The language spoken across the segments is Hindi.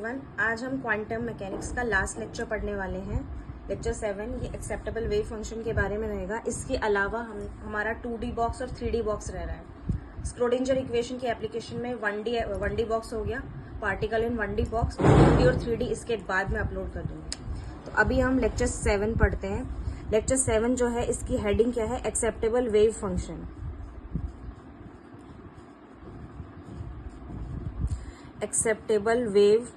एवरीवन, आज हम क्वांटम मैकेनिक्स का लास्ट लेक्चर पढ़ने वाले हैं। लेक्चर 7 ये एक्सेप्टेबल वेव फंक्शन के बारे में रहेगा। इसके अलावा हमारा 2D बॉक्स और 3D बॉक्स रह रहा है। स्क्रोडिंजर इक्वेशन की एप्लीकेशन में 1D बॉक्स हो गया, particle in 1D box, 2D और 3D इसके बाद में अपलोड कर दूंगी। तो अभी हम लेक्चर 7 पढ़ते हैं। लेक्चर 7 जो है इसकी हेडिंग क्या है? Acceptable wave function. Acceptable wave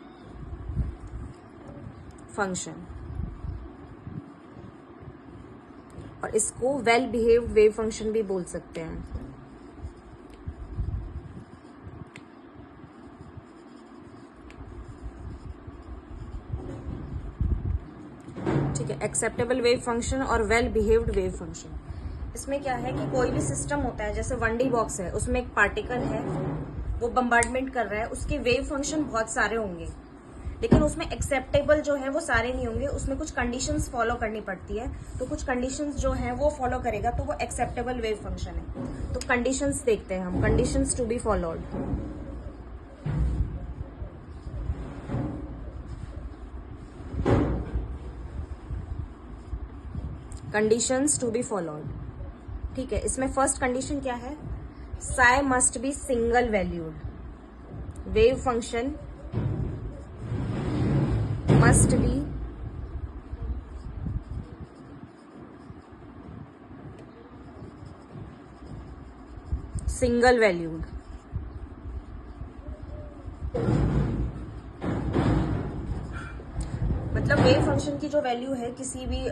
function, और इसको वेल बिहेव्ड वेव फंक्शन भी बोल सकते हैं। ठीक है, एक्सेप्टेबल वेव फंक्शन और वेल बिहेव्ड वेव फंक्शन। इसमें क्या है कि कोई भी सिस्टम होता है, जैसे 1D बॉक्स है, उसमें एक पार्टिकल है, वो बम्बार्डमेंट कर रहा है, उसके वेव फंक्शन बहुत सारे होंगे, लेकिन उसमें एक्सेप्टेबल जो है वो सारे नहीं होंगे। उसमें कुछ कंडीशंस फॉलो करनी पड़ती है, तो कुछ कंडीशंस जो है वो फॉलो करेगा तो वो एक्सेप्टेबल वेव फंक्शन है। तो कंडीशंस देखते हैं हम, conditions to be followed. Conditions to be followed, ठीक है। इसमें फर्स्ट कंडीशन क्या है? Psi must be single valued. Wave function must be single valued. मतलब वेव फंक्शन की जो वैल्यू है किसी भी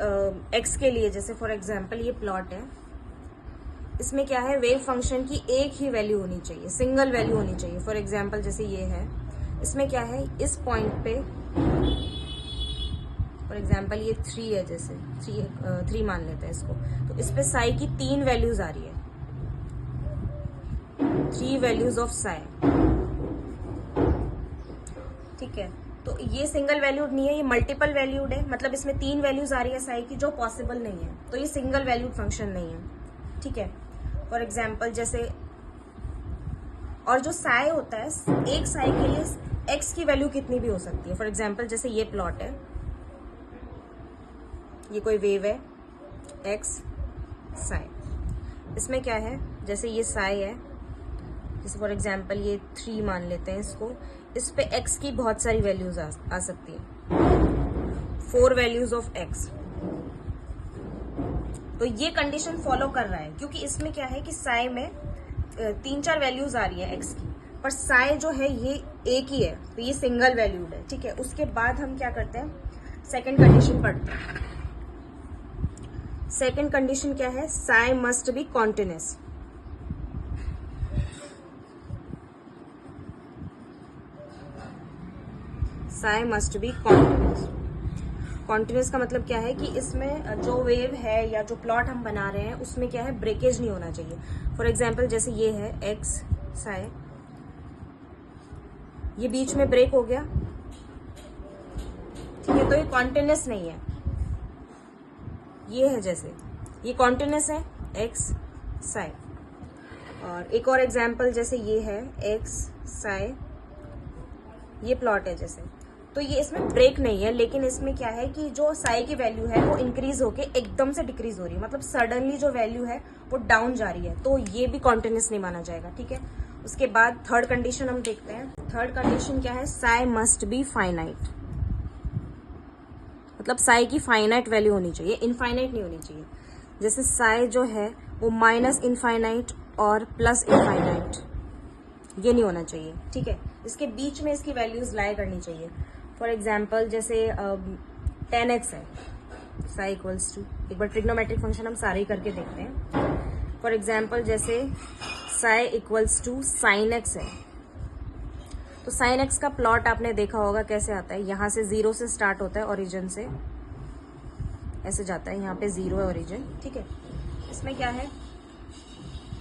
एक्स के लिए, जैसे फॉर एग्जांपल ये प्लॉट है, इसमें क्या है? वेव फंक्शन की एक ही वैल्यू होनी चाहिए, सिंगल वैल्यू होनी चाहिए। फॉर एग्जांपल जैसे ये है, इसमें क्या है? इस पॉइंट पे फॉर एग्जांपल ये 3 है, जैसे 3 मान लेते हैं इसको, तो इस पे साई की 3 वैल्यूज आ रही है, 3 वैल्यूज ऑफ साई। ठीक है, तो ये सिंगल वैल्यूड नहीं है, ये मल्टीपल वैल्यूड है। मतलब इसमें 3 वैल्यूज आ रही है साई की, जो पॉसिबल नहीं है, तो ये सिंगल वैल्यूड फंक्शन नहीं है। ठीक है, फॉर एग्जाम्पल जैसे, और जो साई होता है, एक साई के लिए एक्स की वैल्यू कितनी भी हो सकती है। फॉर एग्जाम्पल जैसे ये प्लॉट है, ये कोई वेव है, एक्स साई, इसमें क्या है? जैसे ये साई है, जैसे फॉर एग्जाम्पल ये 3 मान लेते हैं इसको, इस पे एक्स की बहुत सारी वैल्यूज आ सकती है, 4 वैल्यूज ऑफ एक्स। तो ये कंडीशन फॉलो कर रहा है, क्योंकि इसमें क्या है कि साई में 3-4 वैल्यूज आ रही है एक्स की, पर साई जो है ये एक ही है, तो ये सिंगल वैल्यूड है। ठीक है, उसके बाद हम क्या करते हैं? सेकंड कंडीशन पढ़ते हैं। सेकंड कंडीशन क्या है? Psi must B continuous. Sai must B continuous. Continuous का मतलब क्या है कि इसमें जो वेव है या जो प्लॉट हम बना रहे हैं उसमें क्या है? ब्रेकेज नहीं होना चाहिए। फॉर एग्जाम्पल जैसे ये है एक्स साई, ये बीच में ब्रेक हो गया, ठीक है, तो ये कॉन्टिन्यूस नहीं है। ये है, जैसे ये कॉन्टिन्यूस है एक्स साई। और एक और एग्जाम्पल जैसे ये है एक्स साई, ये प्लॉट है जैसे, तो ये इसमें ब्रेक नहीं है, लेकिन इसमें क्या है कि जो साई की वैल्यू है वो इंक्रीज होके एकदम से डिक्रीज हो रही है, मतलब सडनली जो वैल्यू है वो डाउन जा रही है, तो ये भी कॉन्टिन्यूस नहीं माना जाएगा। ठीक है, उसके बाद थर्ड कंडीशन हम देखते हैं। थर्ड कंडीशन क्या है? Psi must be finite. मतलब साई की फाइनाइट वैल्यू होनी चाहिए, इनफाइनाइट नहीं होनी चाहिए। जैसे साई जो है वो माइनस इनफाइनाइट और प्लस इनफाइनाइट, ये नहीं होना चाहिए। ठीक है, इसके बीच में इसकी वैल्यूज लाई करनी चाहिए। फॉर एग्जाम्पल जैसे 10x है, साई इक्वल्स टू, एक बार ट्रिग्नोमेट्रिक फंक्शन हम सारे ही करके देखते हैं। फॉर एग्जाम्पल जैसे psi equals to sine x है, तो साइन एक्स का प्लॉट आपने देखा होगा कैसे आता है, यहाँ से 0 से स्टार्ट होता है, ओरिजिन से ऐसे जाता है, यहाँ पे 0 है ओरिजिन। ठीक है, इसमें क्या है?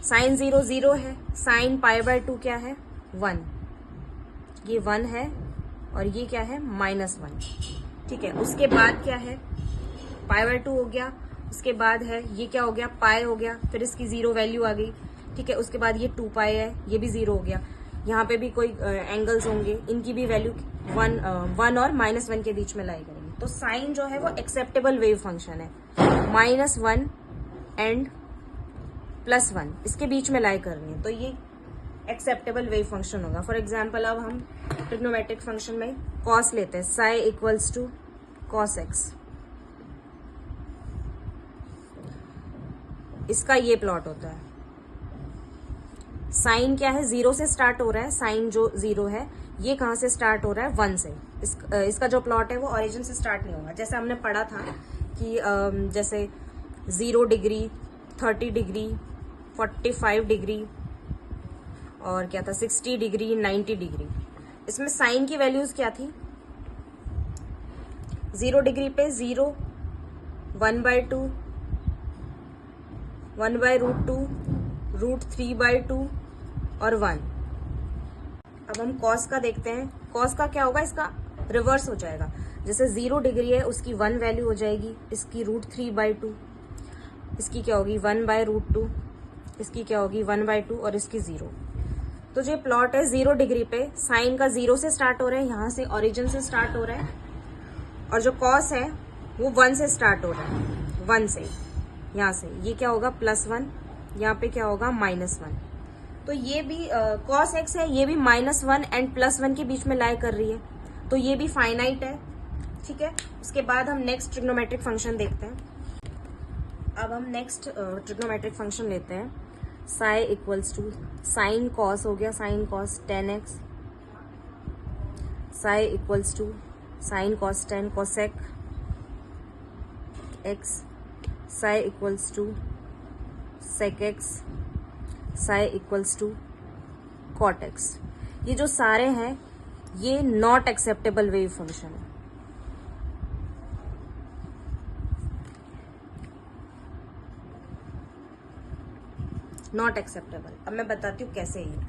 साइन 0 0 है, साइन π/2 क्या है? 1, ये 1 है, और ये क्या है? -1। ठीक है, उसके बाद क्या है? π/2 हो गया, उसके बाद है ये क्या हो गया? पाई हो गया, फिर इसकी 0 वैल्यू आ गई। ठीक है, उसके बाद ये 2π है, ये भी 0 हो गया। यहाँ पे भी कोई एंगल्स होंगे, इनकी भी वैल्यू 1 और -1 के बीच में लाई करेंगे। तो साइन जो है वो एक्सेप्टेबल वेव फंक्शन है, -1 एंड +1 इसके बीच में लाई कर रही है, तो ये एक्सेप्टेबल वेव फंक्शन होगा। फॉर एग्जाम्पल अब हम ट्रिग्नोमेट्रिक फंक्शन में कॉस लेते हैं, psi equals to cos x. इसका ये प्लॉट होता है। साइन क्या है, 0 से स्टार्ट हो रहा है, साइन जो 0 है ये कहाँ से स्टार्ट हो रहा है, 1 से। इसका जो प्लॉट है वो ओरिजिन से स्टार्ट नहीं होगा। जैसे हमने पढ़ा था कि जैसे 0 डिग्री, 30 डिग्री, 45 डिग्री और क्या था 60 डिग्री, 90 डिग्री। इसमें साइन की वैल्यूज क्या थी, 0 डिग्री पे 0, 1/2, 1/√2, √3/2 और 1। अब हम कॉस का देखते हैं। कॉस का क्या होगा, इसका रिवर्स हो जाएगा। जैसे 0 डिग्री है उसकी 1 वैल्यू हो जाएगी, इसकी √3/2, इसकी क्या होगी 1/√2, इसकी क्या होगी 1/2 और इसकी 0। तो जो प्लॉट है 0 डिग्री पे साइन का 0 से स्टार्ट हो रहा है, यहाँ से ओरिजिन से स्टार्ट हो रहा है, और जो कॉस है वो 1 से स्टार्ट हो रहा है, 1 से, यहाँ से ये क्या होगा +1, यहाँ पे क्या होगा -1। तो ये भी कॉस एक्स है, ये भी -1 एंड +1 के बीच में लाई कर रही है, तो ये भी फाइनाइट है। ठीक है, उसके बाद हम नेक्स्ट ट्रिग्नोमेट्रिक फंक्शन देखते हैं। अब हम नेक्स्ट ट्रिग्नोमेट्रिक फंक्शन लेते हैं, psi equals to sine cos हो गया, sine cos 10x, psi equals to sine cos 10 cosec x, psi equals to sec x, psi equals to cot x। ये जो सारे हैं ये नॉट एक्सेप्टेबल वेव फंक्शन है। Not acceptable. अब मैं बताती हूँ कैसे। ये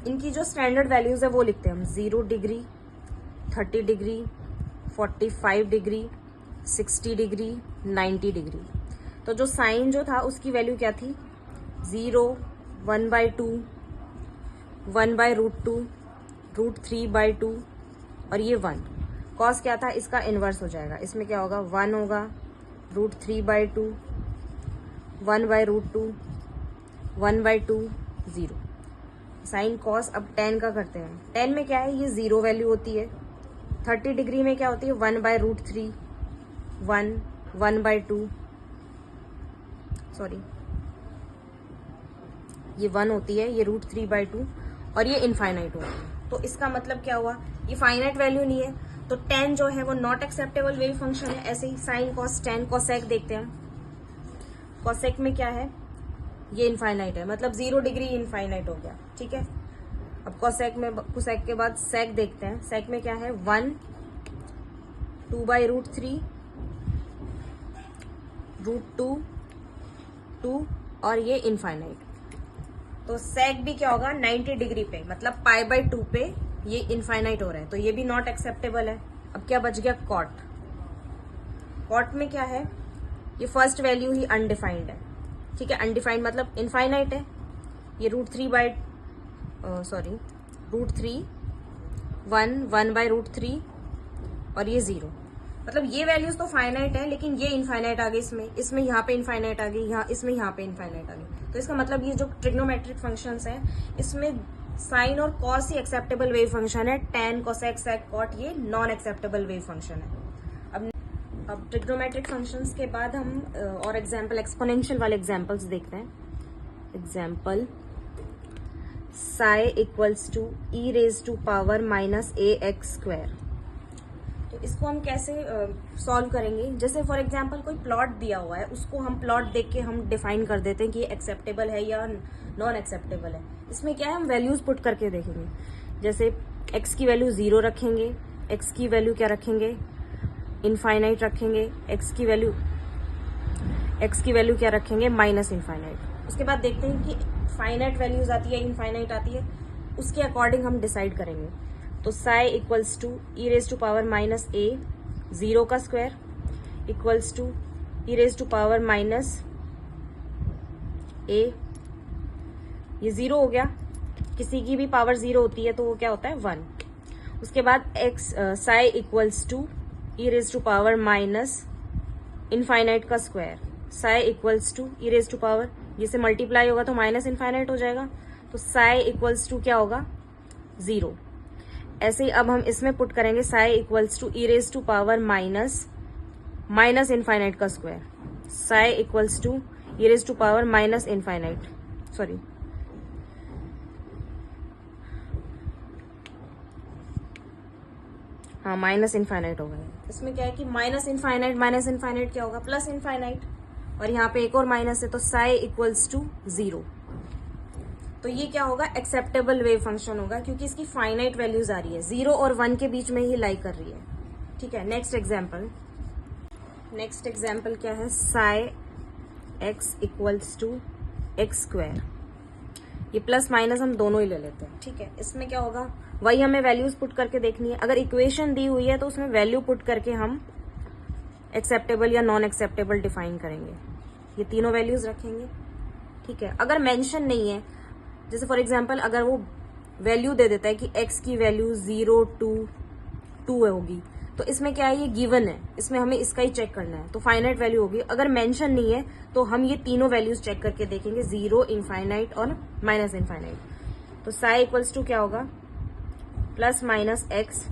इनकी जो स्टैंडर्ड वैल्यूज है वो लिखते हैं हम, 0 degree, 30 degree, 45 degree, 60 degree, 90 degree. तो जो साइन जो था उसकी वैल्यू क्या थी, 0, 1/2, 1/√2, √3/2 और ये 1। कॉस क्या था, इसका इनवर्स हो जाएगा, इसमें क्या होगा 1 होगा, √3/2, 1/√2, 1/2, 0। साइन कॉस अब 10 का करते हैं। 10 में क्या है, ये 0 वैल्यू होती है। 30 डिग्री में क्या होती है, 1/√3, 1/2, सॉरी ये 1 होती है, ये √3/2 और ये इनफाइनाइट होती है। तो इसका मतलब क्या हुआ, ये फाइनाइट वैल्यू नहीं है, तो 10 जो है वो नॉट एक्सेप्टेबल वेव फंक्शन है। ऐसे ही साइन कॉस 10 कोसेक देखते हैं हम। कोसेक में क्या है, ये इनफाइनाइट है, मतलब 0 डिग्री इनफाइनाइट हो गया। ठीक है, अब कोसेक में, कोसेक के बाद सेक देखते हैं। सेक में क्या है, 1, 2/√3, √2, 2 और ये इनफाइनाइट। तो सेक भी क्या होगा 90 डिग्री पे, मतलब π/2 पे ये इनफाइनाइट हो रहा है, तो ये भी नॉट एक्सेप्टेबल है। अब क्या बच गया, कॉट। कॉट में क्या है, ये फर्स्ट वैल्यू ही अनडिफाइंड है। ठीक है, अनडिफाइंड मतलब इनफाइनाइट है। ये √3, 1/√3 और ये 0, मतलब ये वैल्यूज तो फाइनाइट है, लेकिन ये इनफाइनाइट आ गई इसमें यहाँ पे इनफाइनाइट आ गई, इसमें यहाँ पे इनफाइनाइट आ गई। तो इसका मतलब ये जो ट्रिग्नोमेट्रिक फंक्शंस हैं इसमें साइन और कॉस ही एक्सेप्टेबल वेव फंक्शन है, tan, कोसेक, सेक, कॉट ये नॉन एक्सेप्टेबल वेव फंक्शन है। अब ट्रिग्नोमेट्रिक फंक्शंस के बाद हम और एग्जाम्पल, एक्सपोनेंशियल वाले एग्जाम्पल्स देखते हैं। Example, psi equals to e⁻⁻ax²। तो इसको हम कैसे सॉल्व करेंगे, जैसे फॉर एग्जाम्पल कोई प्लॉट दिया हुआ है, उसको हम प्लॉट देख के हम डिफाइन कर देते हैं कि ये एक्सेप्टेबल है या नॉन एक्सेप्टेबल है। इसमें क्या है, हम वैल्यूज पुट करके देखेंगे। जैसे x की वैल्यू 0 रखेंगे, x की वैल्यू क्या रखेंगे, इनफाइनाइट रखेंगे, x की वैल्यू क्या रखेंगे, -इनफाइनाइट। उसके बाद देखते हैं कि फाइनाइट वैल्यूज आती है, इनफाइनाइट आती है, उसके अकॉर्डिंग हम डिसाइड करेंगे। तो साई इक्वल्स टू e⁻⁻a 0 का स्क्वायर इक्वल्स टू e⁻⁻a, ये 0 हो गया, किसी की भी पावर 0 होती है तो वो क्या होता है 1। उसके बाद X psi equals to E raise to power minus infinite का square, psi equals to E raise to power, ये से मल्टीप्लाई होगा तो माइनस इनफाइनाइट हो जाएगा, तो साई इक्वल्स टू क्या होगा 0। ऐसे ही अब हम इसमें पुट करेंगे psi equals to E raise to power minus infinite का square, psi equals to E raise to power minus infinite, sorry हाँ माइनस इनफाइनाइट हो गया। इसमें क्या है कि माइनस इनफाइनाइट क्या होगा प्लस इनफाइनाइट, और यहाँ पे एक और माइनस है तो साई इक्वल्स टू 0। तो ये क्या होगा एक्सेप्टेबल वेव फंक्शन होगा क्योंकि इसकी फाइनाइट वैल्यूज आ रही है, 0 और 1 के बीच में ही लाई कर रही है। ठीक है, नेक्स्ट एग्जाम्पल क्या है, psi x equals to x square, ये प्लस माइनस हम दोनों ही ले लेते हैं। ठीक है, इसमें क्या होगा वही हमें वैल्यूज पुट करके देखनी है। अगर इक्वेशन दी हुई है तो उसमें वैल्यू पुट करके हम एक्सेप्टेबल या नॉन एक्सेप्टेबल डिफाइन करेंगे, ये तीनों वैल्यूज रखेंगे। ठीक है, अगर मेंशन नहीं है, जैसे फॉर एग्जांपल अगर वो वैल्यू दे देता है कि x की वैल्यू 0 2 2 होगी, तो इसमें क्या है ये गिवन है, इसमें हमें इसका ही चेक करना है, तो फाइनाइट वैल्यू होगी। अगर मेंशन नहीं है तो हम ये तीनों वैल्यूज चेक करके देखेंगे, 0 इनफाइनाइट और माइनस इनफाइनाइट। तो साई इक्वल्स टू क्या होगा प्लस माइनस एक्स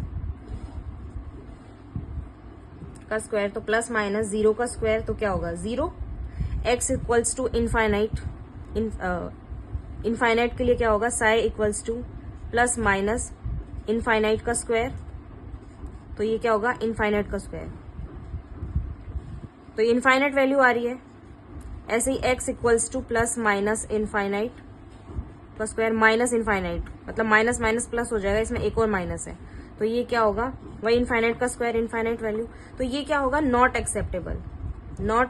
का स्क्वायर, तो प्लस माइनस 0 का स्क्वायर तो क्या होगा 0, x equals to infinite, infinite के लिए क्या होगा psi equals to plus minus infinite का स्क्वायर, तो ये क्या होगा इनफाइनाइट का स्क्वायर, तो इनफाइनाइट वैल्यू आ रही है। ऐसे ही X equals to plus minus infinite का स्क्वायर, माइनस इनफाइनाइट मतलब माइनस माइनस प्लस हो जाएगा, इसमें एक और माइनस है, तो ये क्या होगा वही इनफाइनाइट का स्क्वायर, इनफाइनाइट वैल्यू। तो ये क्या होगा नॉट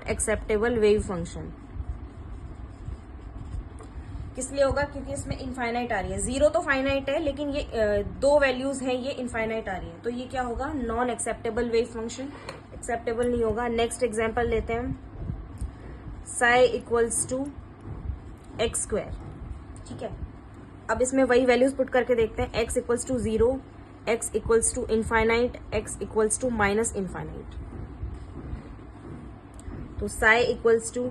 एक्सेप्टेबल वेव फंक्शन। किस लिए होगा क्योंकि इसमें इनफाइनाइट आ रही है, 0 तो फाइनाइट है लेकिन ये दो वैल्यूज हैं, ये इनफाइनाइट आ रही है, तो ये क्या होगा non acceptable wave function, acceptable नहीं होगा। नेक्स्ट एग्जांपल लेते हैं हम, psi equals to x square. ठीक है, अब इसमें वही वैल्यूज पुट करके देखते हैं, x equals to 0, x equals to infinite, x equals to minus infinite. तो साई इक्वल्स टू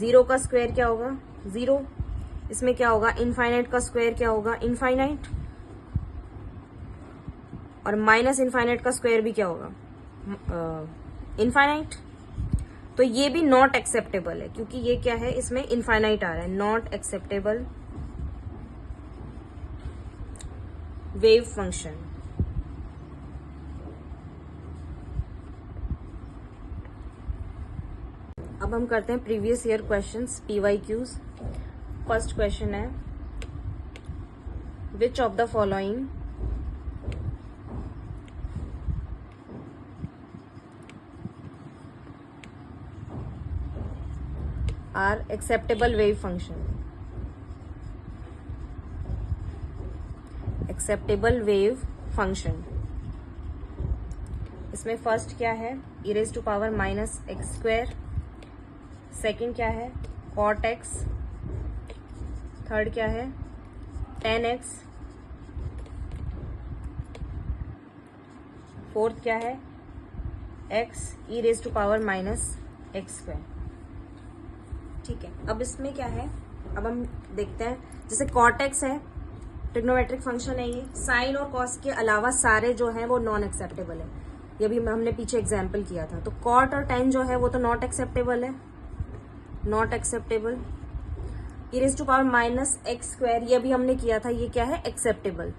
0 का स्क्वायर क्या होगा 0, इसमें क्या होगा इनफाइनाइट का स्क्वायर क्या होगा इनफाइनाइट, और माइनस इनफाइनाइट का स्क्वायर भी क्या होगा इनफाइनाइट। तो ये भी नॉट एक्सेप्टेबल है क्योंकि ये क्या है इसमें इनफाइनाइट आ रहा है, नॉट एक्सेप्टेबल वेव फंक्शन। अब हम करते हैं previous year questions PYQs। First question है, which of the following are acceptable wave function, acceptable wave function. इसमें फर्स्ट क्या है E raise to power minus x square, second क्या है कॉट एक्स, थर्ड क्या है tan x, फोर्थ क्या है x e raise to power minus x square. ठीक है, अब इसमें क्या है, अब हम देखते हैं, जैसे cot x है ट्रिग्नोमेट्रिक फंक्शन है, ये साइन और कॉस के अलावा सारे जो हैं वो नॉन एक्सेप्टेबल है, ये भी हमने पीछे एग्जाम्पल किया था। तो कॉट और tan जो है वो तो नॉट एक्सेप्टेबल है, not acceptable. E raise to power minus x square ये भी हमने किया था, ये क्या है एक्सेप्टेबल।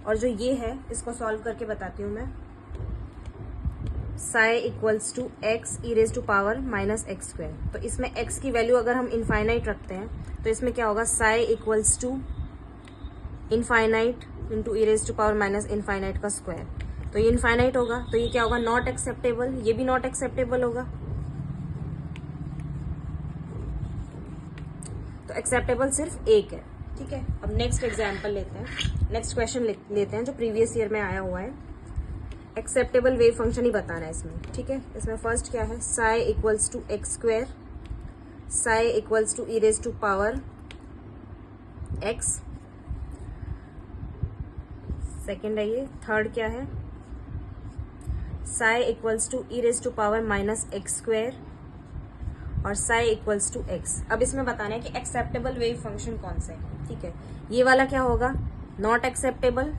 और जो ये है इसको सॉल्व करके बताती हूं मैं, psi equals to x e raise to power minus x square, तो इसमें x की वैल्यू अगर हम इनफाइनाइट रखते हैं तो इसमें क्या होगा psi equals to infinite into e raise to power minus infinite का स्क्वायर, तो ये इनफाइनाइट होगा, तो ये क्या होगा नॉट एक्सेप्टेबल, ये भी नॉट एक्सेप्टेबल होगा। तो एक्सेप्टेबल सिर्फ एक है। ठीक है, अब नेक्स्ट एग्जाम्पल लेते हैं, नेक्स्ट क्वेश्चन लेते हैं जो प्रीवियस ईयर में आया हुआ है, एक्सेप्टेबल वेव फंक्शन ही बताना है इसमें। ठीक है, इसमें फर्स्ट क्या है psi equals to x square, psi equals to E raise to power x, second है ये, थर्ड क्या है, psi equals to E raise to power minus x square और साई इक्वल्स टू एक्स। अब इसमें बताना है कि एक्सेप्टेबल वेव फंक्शन कौन सा है, ठीक है। ये वाला क्या होगा, नॉट एक्सेप्टेबल।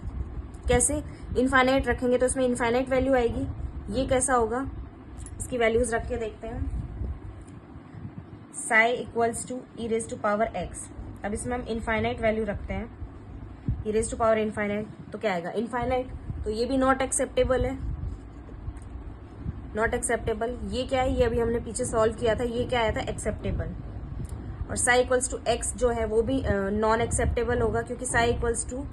कैसे, इनफाइनाइट रखेंगे तो इसमें इनफाइनाइट वैल्यू आएगी। ये कैसा होगा, इसकी वैल्यूज रख के देखते हैं। Psi equals to E raise to power x, अब इसमें हम इनफाइनाइट वैल्यू रखते हैं, e raise to power infinite, तो क्या आएगा, इनफाइनाइट। तो ये भी नॉट एक्सेप्टेबल है, नॉट एक्सेप्टेबल। ये क्या है, ये अभी हमने पीछे सॉल्व किया था, ये क्या आया था, एक्सेप्टेबल। और साई इक्वल्स टू एक्स जो है वो भी नॉन एक्सेप्टेबल होगा, क्योंकि साई इक्वल्स टू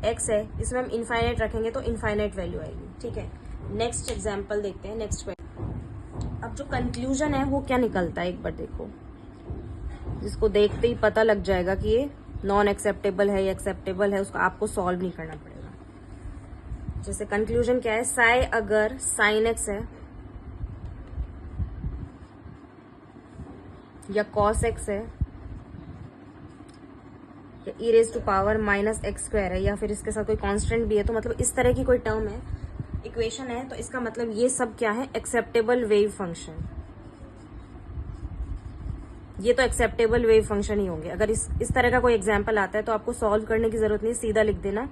एक्स है, इसमें हम इनफाइनाइट रखेंगे तो इनफाइनाइट वैल्यू आएगी, ठीक है। नेक्स्ट एग्जाम्पल देखते हैं, नेक्स्ट क्वेश्चन। अब जो कंक्लूजन है वो क्या निकलता है, एक बार देखो, जिसको देखते ही पता लग जाएगा कि ये नॉन एक्सेप्टेबल है या एक्सेप्टेबल है, उसको आपको सॉल्व नहीं करना पड़ेगा। जैसे कंक्लूजन क्या है, साई अगर साइन एक्स है या कॉस एक्स है या E raise to power minus x square है या फिर इसके साथ कोई कांस्टेंट भी है, तो मतलब इस तरह की कोई टर्म है, इक्वेशन है, तो इसका मतलब ये सब क्या है, एक्सेप्टेबल वेव फंक्शन। ये तो एक्सेप्टेबल वेव फंक्शन ही होंगे। अगर इस तरह का कोई एग्जाम्पल आता है तो आपको सॉल्व करने की जरूरत नहीं, सीधा लिख देना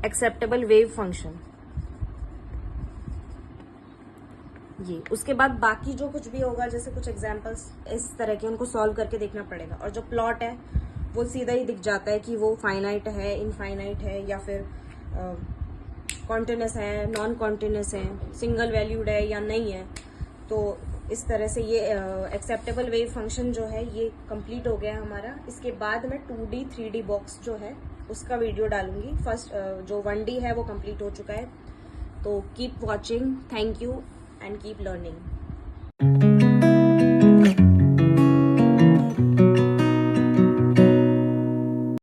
एक्सेप्टेबल वेव फंक्शन। ये उसके बाद बाकी जो कुछ भी होगा, जैसे कुछ एग्जाम्पल्स इस तरह के, उनको सॉल्व करके देखना पड़ेगा। और जो प्लॉट है वो सीधा ही दिख जाता है कि वो फाइनाइट है, इनफाइनाइट है, या फिर कॉन्टिन्यूस है, नॉन कॉन्टिन्यूस है, सिंगल वैल्यूड है या नहीं है। तो इस तरह से ये एक्सेप्टेबल वेव फंक्शन जो है ये कंप्लीट हो गया हमारा। इसके बाद मैं 2D 3D बॉक्स जो है उसका वीडियो डालूंगी। फर्स्ट जो 1D है वो कंप्लीट हो चुका है। तो keep watching, thank you and keep learning.